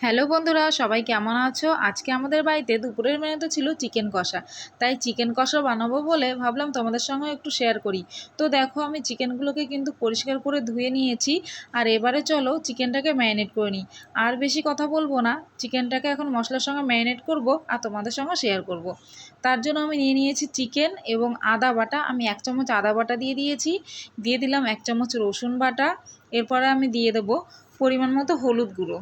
Hello বন্ধুরা, সবাই কেমন আছো? আজকে আমাদের বাড়িতে দুপুরের মেনুতে ছিল চিকেন কষা। তাই চিকেন কষা বানাবো বলে ভাবলাম তোমাদের সঙ্গে একটু শেয়ার করি। তো দেখো, আমি চিকেনগুলোকে কিন্তু পরিষ্কার করে ধুয়ে নিয়েছি। আর এবারে চলো চিকেনটাকে ম্যারিনেট করে নিই। আর বেশি কথা বলবো না, চিকেনটাকে এখন মশলার সঙ্গে ম্যারিনেট করব আর তোমাদের সঙ্গে শেয়ার করব। তার জন্য আমি নিয়ে নিয়েছি চিকেন এবং আদা বাটা। আমি 1 চামচ আদা বাটা দিয়ে দিয়েছি, দিয়ে দিলাম 1 চামচ রসুন বাটা। এরপরে আমি দিয়ে দেবো পরিমাণ মতো হলুদ গুঁড়ো।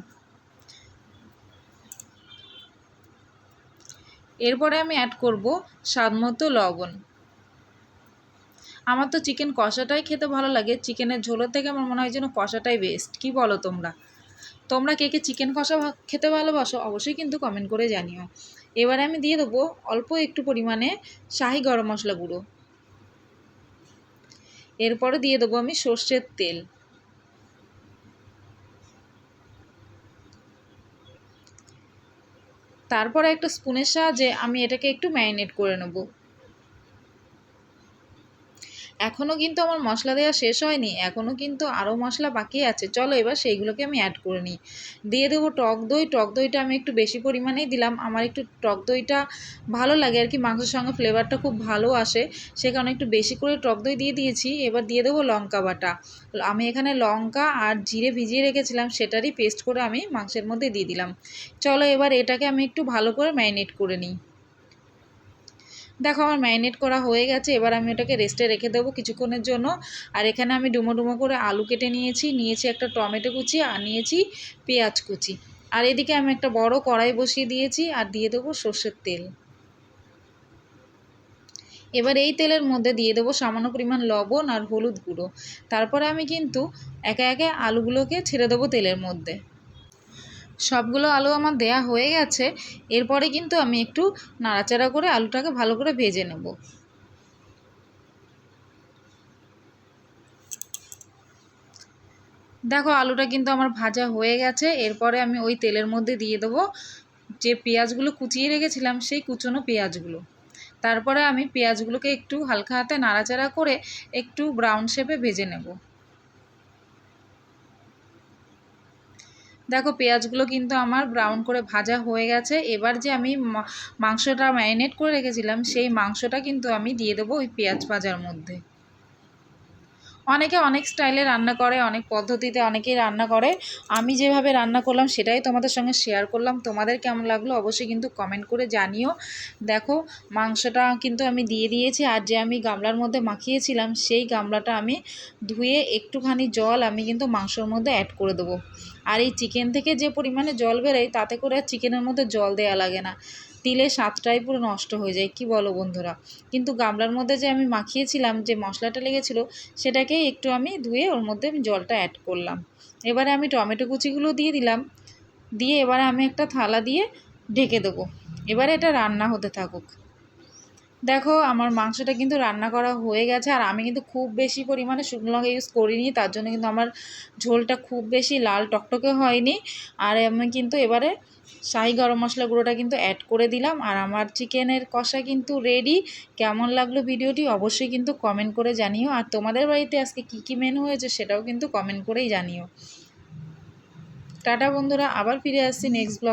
এরপরে আমি অ্যাড করব স্বাদমতো লবণ। আমার তো চিকেন কষাটাই খেতে ভালো লাগে, চিকেনের ঝোলের থেকে আমার মনে হয় যেন কষাটাই বেস্ট। কি বলো তোমরা? তোমরা কে কে চিকেন কষা খেতে ভালোবাসো অবশ্যই কিন্তু কমেন্ট করে জানিও। এবারে আমি দিয়ে দেবো অল্প একটু পরিমাণে শাহি গরম মশলা গুঁড়ো। এরপরে দিয়ে দেবো আমি সর্ষের তেল। তারপরে একটা স্পুনের সাহায্যে আমি এটাকে একটু ম্যারিনেট করে নেব। এখনও কিন্তু আমার মশলা দেওয়া শেষ হয়নি, এখনও কিন্তু আরও মশলা বাকি আছে। চলো এবার সেইগুলোকে আমি অ্যাড করে নিই। দিয়ে দেবো টক দই। টক দইটা আমি একটু বেশি পরিমাণেই দিলাম, আমার একটু টক দইটা ভালো লাগে আর কি, মাংসের সঙ্গে ফ্লেভারটা খুব ভালো আসে, সে কারণে একটু বেশি করে টক দই দিয়ে দিয়েছি। এবার দিয়ে দেবো লঙ্কা বাটা। আমি এখানে লঙ্কা আর জিরে ভিজিয়ে রেখেছিলাম, সেটারই পেস্ট করে আমি মাংসের মধ্যে দিয়ে দিলাম। চলো এবার এটাকে আমি একটু ভালো করে ম্যারিনেট করে নিই। দেখো আমার ম্যারিনেট করা হয়ে গেছে, এবার আমি ওটাকে রেস্টে রেখে দেবো কিছুক্ষণের জন্য। আর এখানে আমি ডুমো ডুমো করে আলু কেটে নিয়েছি একটা টমেটো কুচি, আর নিয়েছি পেঁয়াজ কুচি। আর এদিকে আমি একটা বড় কড়াই বসিয়ে দিয়েছি আর দিয়ে দেবো সর্ষের তেল। এবার এই তেলের মধ্যে দিয়ে দেবো সামান্য পরিমাণ লবণ আর হলুদ গুঁড়ো। তারপরে আমি কিন্তু একে একে আলুগুলোকে ছেড়ে দেবো তেলের মধ্যে। সবগুলো আলু আমার দেয়া হয়ে গেছে। এরপরে কিন্তু আমি একটু নাড়াচাড়া করে আলুটাকে ভালো করে ভেজে নেব। দেখো আলুটা কিন্তু আমার ভাজা হয়ে গেছে। এরপরে আমি ওই তেলের মধ্যে দিয়ে দেবো যে পেঁয়াজগুলো কুচিয়ে রেখেছিলাম, সেই কুচনো পেঁয়াজগুলো। তারপরে আমি পেঁয়াজগুলোকে একটু হালকা হাতে নাড়াচাড়া করে একটু ব্রাউন শেপে ভেজে নেব। দেখো পেঁয়াজগুলো কিন্তু আমার ব্রাউন করে ভাজা হয়ে গেছে। এবার যে আমি মাংসটা ম্যারিনেট করে রেখেছিলাম, সেই মাংসটা কিন্তু আমি দিয়ে দেবো ওই পেঁয়াজ ভাজার মধ্যে। অনেকে অনেক স্টাইলে রান্না করে, অনেক পদ্ধতিতে অনেকেই রান্না করে। আমি যেভাবে রান্না করলাম সেটাই তোমাদের সঙ্গে শেয়ার করলাম। তোমাদের কেমন লাগলো অবশ্যই কিন্তু কমেন্ট করে জানিও। দেখো মাংসটা কিন্তু আমি দিয়ে দিয়েছি, আর যে আমি গামলার মধ্যে মাখিয়েছিলাম সেই গামলাটা আমি ধুয়ে একটুখানি জল আমি কিন্তু মাংসর মধ্যে অ্যাড করে দেবো। আর এই চিকেন থেকে যে পরিমাণে জল বেরোয় তাতে করে আর চিকেনের মধ্যে জল দেওয়া লাগে না, দিলে স্বাদটাই পুরো নষ্ট হয়ে যায়। কি বলো বন্ধুরা? কিন্তু গামলার মধ্যে যে আমি মাখিয়েছিলাম, যে মশলাটা লেগেছিলো, সেটাকেই একটু আমি ধুয়ে ওর মধ্যে আমি জলটা অ্যাড করলাম। এবারে আমি টমেটো কুচিগুলো দিয়ে দিলাম, দিয়ে এবারে আমি একটা থালা দিয়ে ঢেকে দেবো। এবারে এটা রান্না হতে থাকুক। দেখো আমার মাংসটা কিন্তু রান্না করা হয়ে গেছে, আর আমি কিন্তু খুব বেশি পরিমাণে শুকনো লঙ্কা ইউজ করিনি, তার জন্য কিন্তু আমার ঝোলটা খুব বেশি লাল টকটকে হয়নি। আর আমি কিন্তু এবারে শাহি গরম মশলা গুঁড়োটা কিন্তু অ্যাড করে দিলাম, আর আমার চিকেনের কষা কিন্তু রেডি। কেমন লাগলো ভিডিওটি অবশ্যই কিন্তু কমেন্ট করে জানিও। আর তোমাদের বাড়িতে আজকে কী কী মেনু হয়েছে সেটাও কিন্তু কমেন্ট করেই জানিও। টাটা বন্ধুরা, আবার ফিরে আসছি নেক্সট ব্লগ।